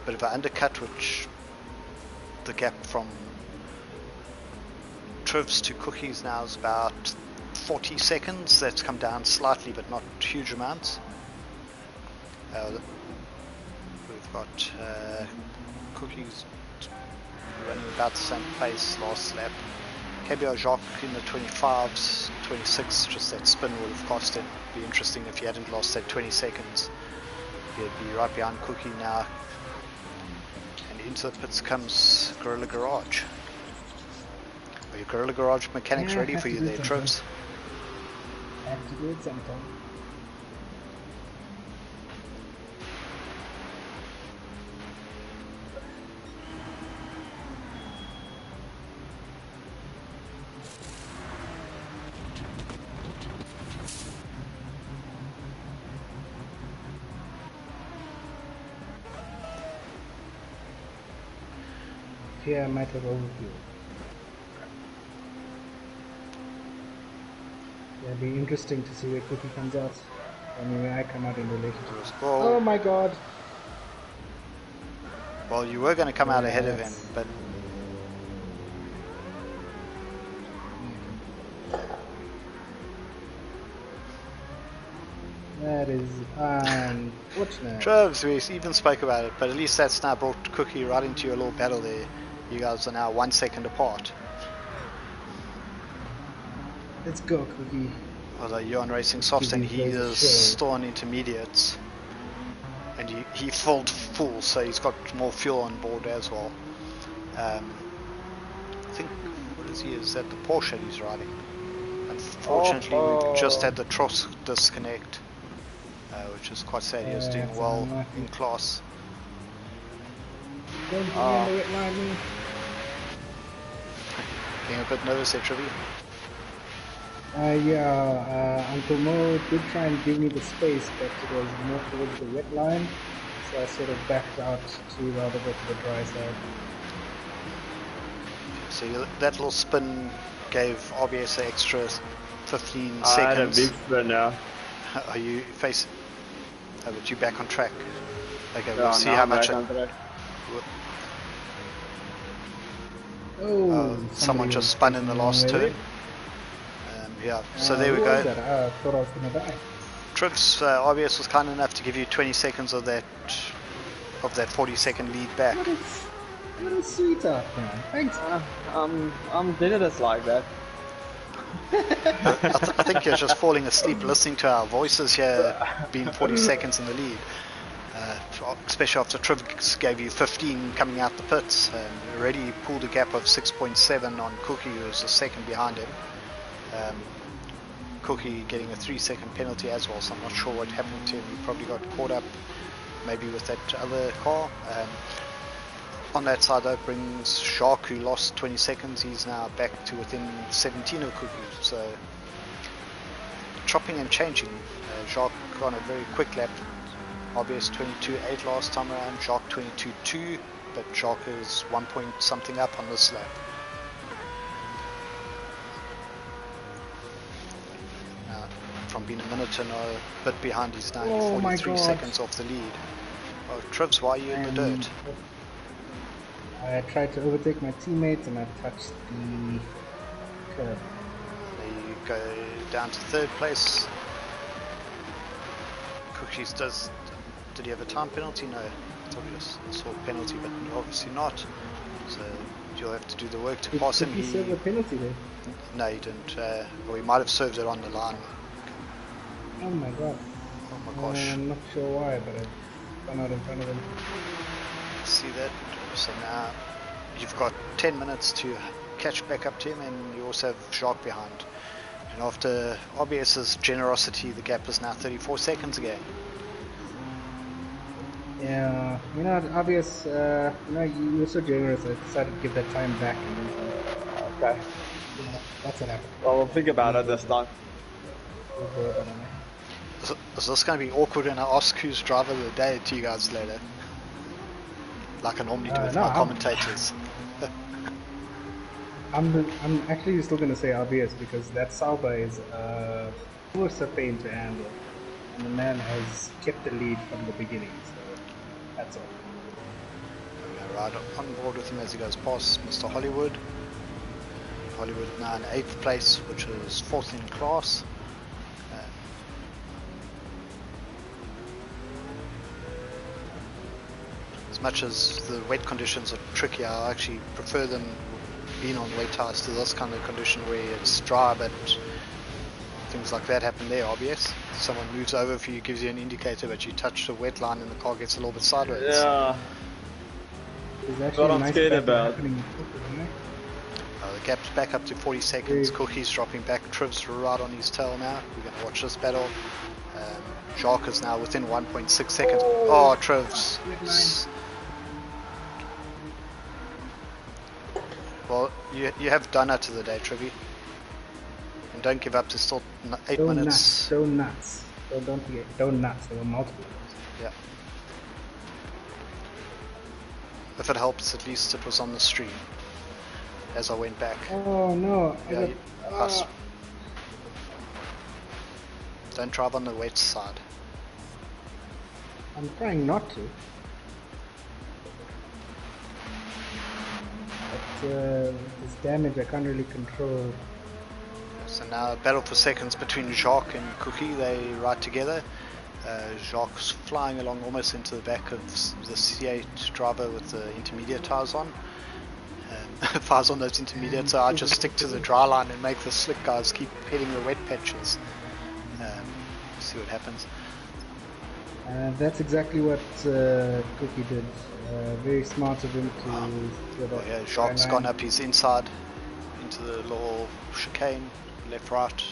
Bit of an undercut, which the gap from Trivs to Cookies now is about 40 seconds. That's come down slightly, but not huge amounts. We've got Cookies running about the same pace last lap. KBR Jacques in the 25s, 26, just that spin would have cost him. It'd be interesting if he hadn't lost that 20 seconds. He'd be right behind Cookie now. And into the pits comes Gorilla Garage. Are your Gorilla Garage mechanics ready for you there, Trivs? Have to do it sometime. Here I might have overfueled. Yeah, it'll be interesting to see where Cookie comes out. I mean, where I come out in relation to this. Oh my god! Well, you were going to come out ahead of him, but... That is unfortunate. Trivs, we even spoke about it, but at least that's now brought Cookie right into your little battle there. You guys are now 1 second apart. Let's go, Cookie. Although you're on racing softs and he is still on intermediates. And he filled full, so he's got more fuel on board as well. I think, what is he? Is that the Porsche he's riding? Unfortunately, we just had the Tross disconnect, which is quite sad. He was doing well in class. Don't be on the wet line, me. Being a bit nervous there, Trivi? Uncle Mo did try and give me the space, but it was more towards the wet line, so I sort of backed out to rather go to the dry side. So that little spin gave RBS an extra 15 seconds. I had a big spin now. Are you facing? Oh, but you back on track. Okay, we'll see how much. Someone just spun in the last turn. Yeah, so there we go. I thought I was going to die. Trivs, RBS was kind enough to give you 20 seconds of that 40-second lead back. What a sweetheart, man. Thanks. I'm generous like that. I think you're just falling asleep listening to our voices here, being 40 seconds in the lead. Especially after Trivs gave you 15 coming out the pits. Already pulled a gap of 6.7 on Cookie, who was a second behind him. Cookie getting a 3-second penalty as well, so I'm not sure what happened to him. He probably got caught up maybe with that other car. On that side though brings Jacques, who lost 20 seconds. He's now back to within 17 of Cookie, so chopping and changing. Jacques on a very quick lap. RBS 22.8 last time around, Jacques 22.2, but Jacques is 1 point something up on this lap. From being a minute and a bit behind, he's now 43 seconds off the lead. Oh, Trivs, why are you in the dirt? I tried to overtake my teammates and I touched the curb. There you go down to third place. Cookies did he have a time penalty? No, it's obvious. I saw a penalty, but obviously not. So you'll have to do the work to pass him. Did he serve a penalty there? No, he didn't. Or he might have served it on the line. Oh my god. Oh my gosh. I'm not sure why, but I've gone out in front of him. See that? So now you've got 10 minutes to catch back up to him, and you also have Jacques behind. And after RBS's generosity, the gap is now 34 seconds again. Yeah, you know, obvious, you know, you were so generous, I decided to give that time back. And then, Okay. yeah, that's what happened. Well, we'll think about it this time. We'll go about it. Is this going to be awkward when I ask who's driver of the day to you guys later? Like I normally do with No, my commentators. I'm actually still going to say RBS because that Sauber is worse a pain to handle. And the man has kept the lead from the beginning, so that's all. I'm going to ride on board with him as he goes past Mr. Hollywood. Hollywood now in 8th place, which is 4th in class. As much as the wet conditions are tricky, I actually prefer them being on wet tires to this kind of condition where it's dry, but things like that happen there, obvious. Someone moves over for you, gives you an indicator, but you touch the wet line and the car gets a little bit sideways. Yeah. There's What a I'm nice scared pattern about. happening in Turkey, isn't there? The gap's back up to 40 seconds. Great. Cookie's dropping back. Triv's right on his tail now. We're going to watch this battle. Jacques is now within 1.6 seconds. Oh, Triv's. Well, you have done it to the day, Trivy. And don't give up. There's still 8 minutes. Donuts. Don't forget, donuts. There were multiple. Yeah. If it helps, at least it was on the stream as I went back. Oh no! Yeah, don't drive on the wet side. I'm trying not to. But this damage I can't really control. So now a battle for seconds between Jacques and Cookie. They ride together. Jacques flying along almost into the back of the C8 driver with the intermediate tires on. If I was on those intermediates, I'd just stick to the dry line and make the slick guys keep hitting the wet patches. See what happens. That's exactly what Cookie did. Very smart of him to get Yeah, Jacques gone up his inside into the little chicane, left, right.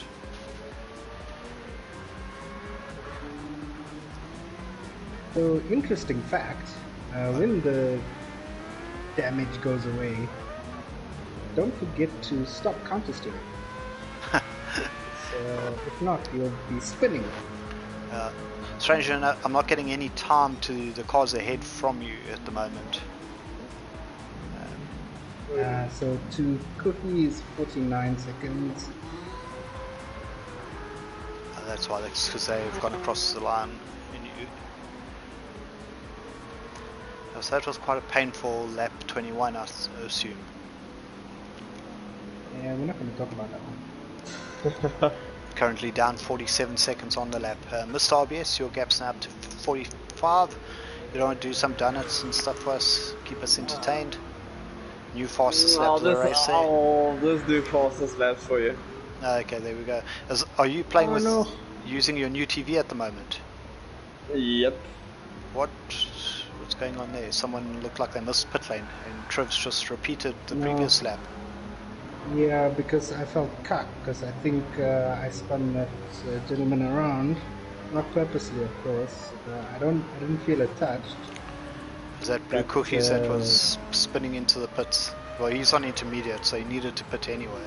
So, interesting fact, when the damage goes away, don't forget to stop counter-steering. So, if not, you'll be spinning. Strangely enough, I'm not getting any time to the cars ahead from you at the moment. So to Cookie is 49 seconds. That's why, that's because they've gone across the line. So that was quite a painful lap 21, I assume. Yeah, we're not going to talk about that one. Currently down 47 seconds on the lap. Mr. RBS, your gap's now up to 45. You don't want to do some donuts and stuff for us, keep us entertained. New fastest lap of the race there. I'll just do fastest laps for you. Okay, there we go. Are you playing using your new TV at the moment? Yep. What's going on there? Someone looked like they missed pit lane and Triv's just repeated the previous lap. Yeah, because I felt cut, because I think I spun that gentleman around, not purposely, of course. I didn't feel it touched. Is that Blue Cookies that was spinning into the pits? Well, he's on intermediate, so he needed to pit anyway.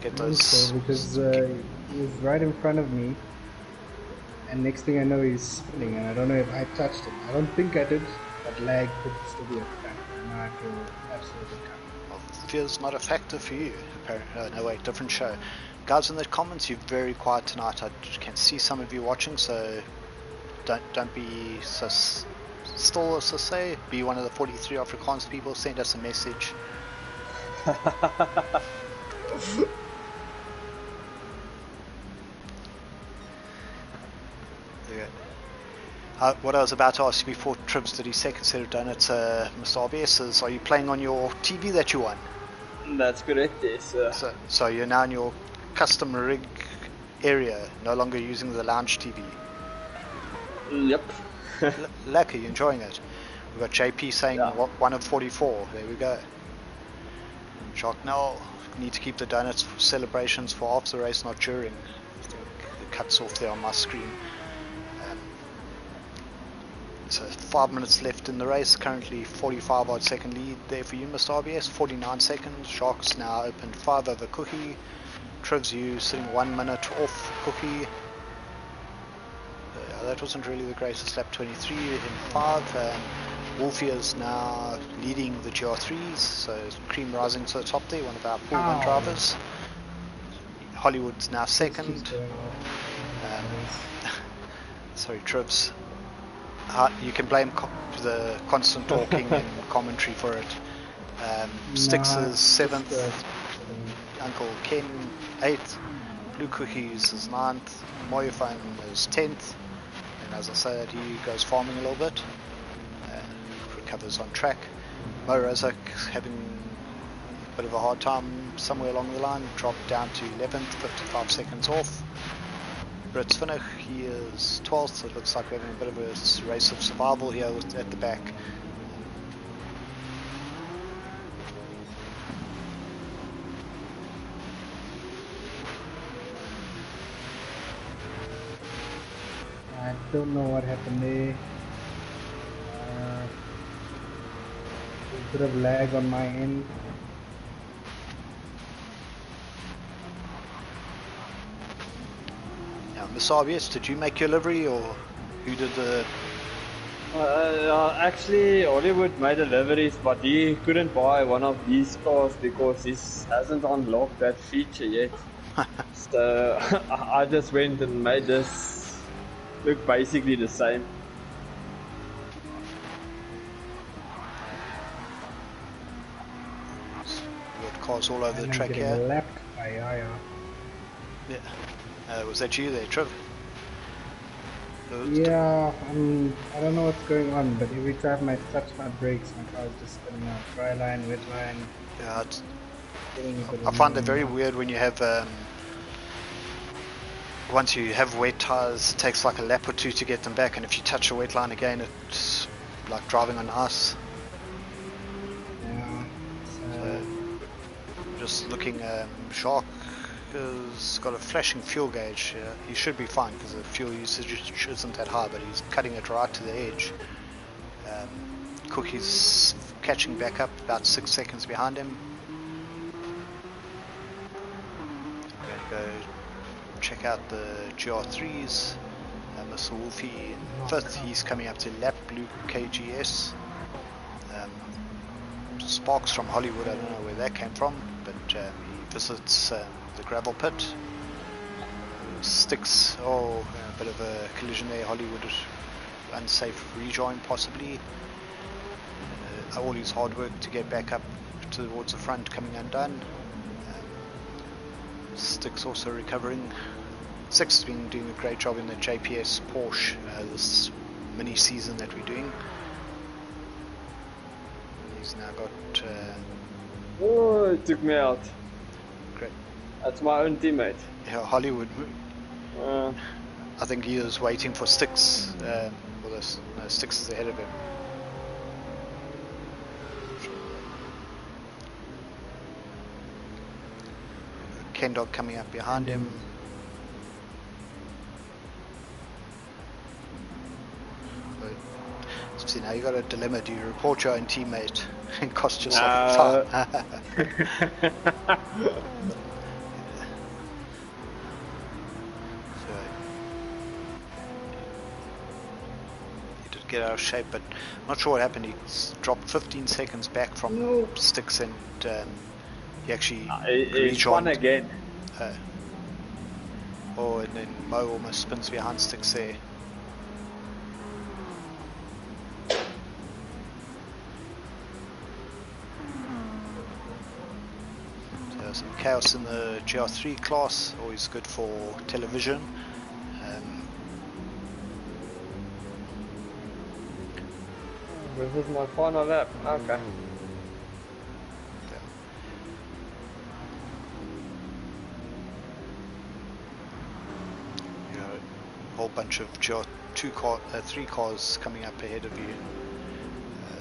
Get those. So, because he was right in front of me, and next thing I know, he's spinning, and I don't know if I touched him. I don't think I did, but lag could still be a factor. Now I feel absolutely cut. Fear's not a factor for you, apparently. No, wait, different show. Guys in the comments, you're very quiet tonight. I can see some of you watching, so don't be so still say, be one of the 43 Afrikaans people, send us a message. Yeah. What I was about to ask you before Tribs did his second set of donuts, Mr. RBS, is are you playing on your TV that you won? That's correct, yes. So you're now in your custom rig area, no longer using the lounge TV. Yep. Lucky, you enjoying it? We've got JP saying 1 of 44. There we go. Shock now. Need to keep the donuts for celebrations for after the race, not during. I think it cuts off there on my screen. So 5 minutes left in the race. Currently 45 odd second lead there for you, Mr. RBS. 49 seconds. Sharks now opened 5 over Cookie. Trivs, you sitting 1 minute off Cookie. That wasn't really the greatest lap. 23 in 5. Wolfie is now leading the GR3s, so Cream rising to the top there, one of our pool one drivers. Hollywood's now second. Sorry, Trivs. You can blame the constant talking and commentary for it. Styx is 7th, Uncle Ken 8th, Blue Cookies is 9th, Moyofan is 10th, and as I said, he goes farming a little bit. Recovers on track. Mo Razak having a bit of a hard time somewhere along the line, dropped down to 11th, 55 seconds off. Brits Finnick, he is 12th, so it looks like we're having a bit of a race of survival here at the back. I don't know what happened there. A bit of lag on my end. Now, Miss RBS, did you make your livery or who did the... Actually, Hollywood made the liveries, but he couldn't buy one of these cars because he hasn't unlocked that feature yet. So I just went and made this look basically the same. Cars all over the track here. Lapped by Yaya. Yeah. Was that you there, Trev? Yeah, I don't know what's going on, but every time I touch my brakes, my car is just spinning out. Dry line, wet line. Yeah, I find it very weird when you have once you have wet tires, it takes like a lap or two to get them back, and if you touch a wet line again, it's like driving on ice. Yeah. Just looking, Shark has got a flashing fuel gauge. He should be fine because the fuel usage isn't that high, but he's cutting it right to the edge. Cookie's catching back up, about 6 seconds behind him. I'm going to go check out the GR3s. Mr. Wolfie in 5th, he's coming up to lap Blue KGS. Sparks from Hollywood, I don't know where that came from, but he visits the gravel pit. Styx, a bit of a collision there. Hollywood, unsafe rejoin possibly. All his hard work to get back up towards the front coming undone. Styx also recovering. Six has been doing a great job in the JPS Porsche this mini season that we're doing. He's now got... oh, it took me out. Great. That's my own teammate. Yeah, Hollywood. I think he is waiting for Styx. Styx is ahead of him. Ken Dog coming up behind him. See, now you got a dilemma. Do you report your own teammate and cost yourself time? He did get out of shape, but I'm not sure what happened. He dropped 15 seconds back from Styx, and he actually rejoined again. And then Mo almost spins behind Styx there. chaos in the GR3 class, always good for television. This is my final lap. Okay. You know, a whole bunch of three cars coming up ahead of you.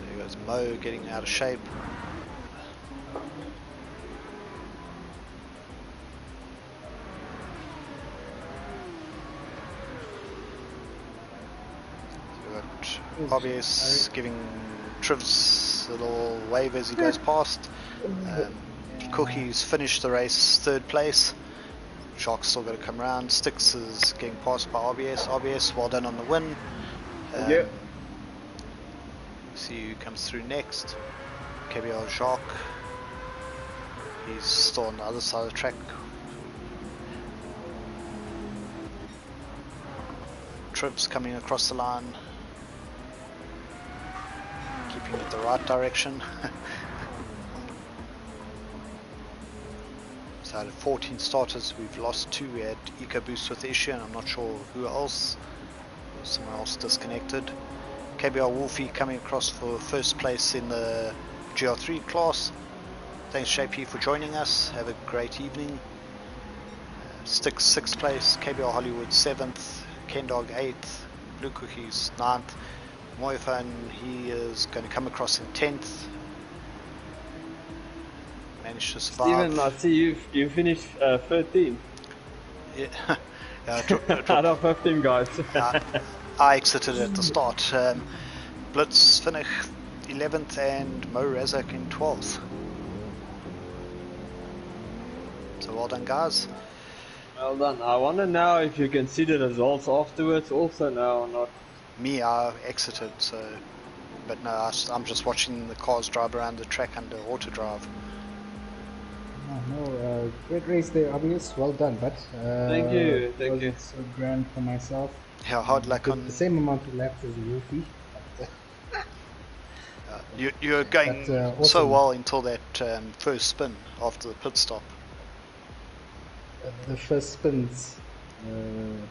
There goes Mo getting out of shape. RBS giving Trivs a little wave as he goes past. Cookie's finished the race 3rd place. Shark's still got to come around. Sticks is getting passed by RBS. RBS, well done on the win. Yep. See who comes through next. KBR Jacques. He's still on the other side of the track. Trivs coming across the line. Keeping it the right direction. So out of 14 starters, we've lost 2. We had EcoBoost with the issue, and I'm not sure who else. Someone else disconnected. KBR Wolfie coming across for 1st place in the GR3 class. Thanks JP for joining us. Have a great evening. Sticks 6th place. KBR Hollywood 7th. Kendog 8th. Blue Cookies 9th. Moifan, he is going to come across in 10th. Managed to survive. Steven, I see you finished 13. Yeah. Out of 15 guys. I exited at the start. Blitz Finnick 11th and Mo Razak in 12th. So well done, guys. Well done. I wonder now if you can see the results afterwards also now or not. Me, I exited, so, but no, I'm just watching the cars drive around the track under auto drive. No, great race there, obvious. Well done, but thank you. So grand for myself. Yeah, hard luck on the same amount of laps as Wolfie. You're going awesome. so well until that first spin after the pit stop. The first spins.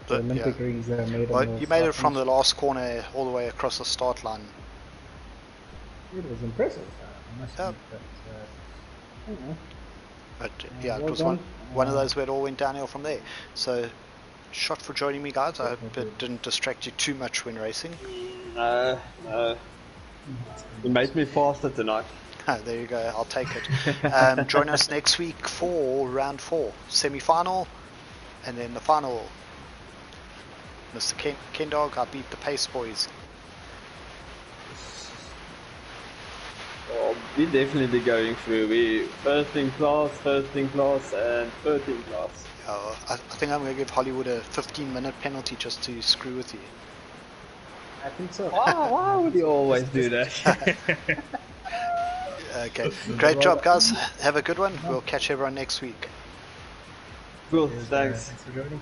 The Olympic rings are made. Well, you made it from the last corner all the way across the start line. It was impressive. I must admit that. But yeah, well it was done. one of those where it all went downhill from there. So, shot for joining me, guys. I hope it didn't distract you too much when racing. No. You made me faster tonight. There you go. I'll take it. Join us next week for round 4, semi-final. And then the final, Mr. Kendog, I beat the Pace Boys. Well, we're definitely going through. We first in class, and 13th class. I think I'm going to give Hollywood a 15-minute penalty just to screw with you. I think so. Why would you always do that? Okay, great job, guys. Have a good one. We'll catch everyone next week. Cool, thanks. Thanks for joining.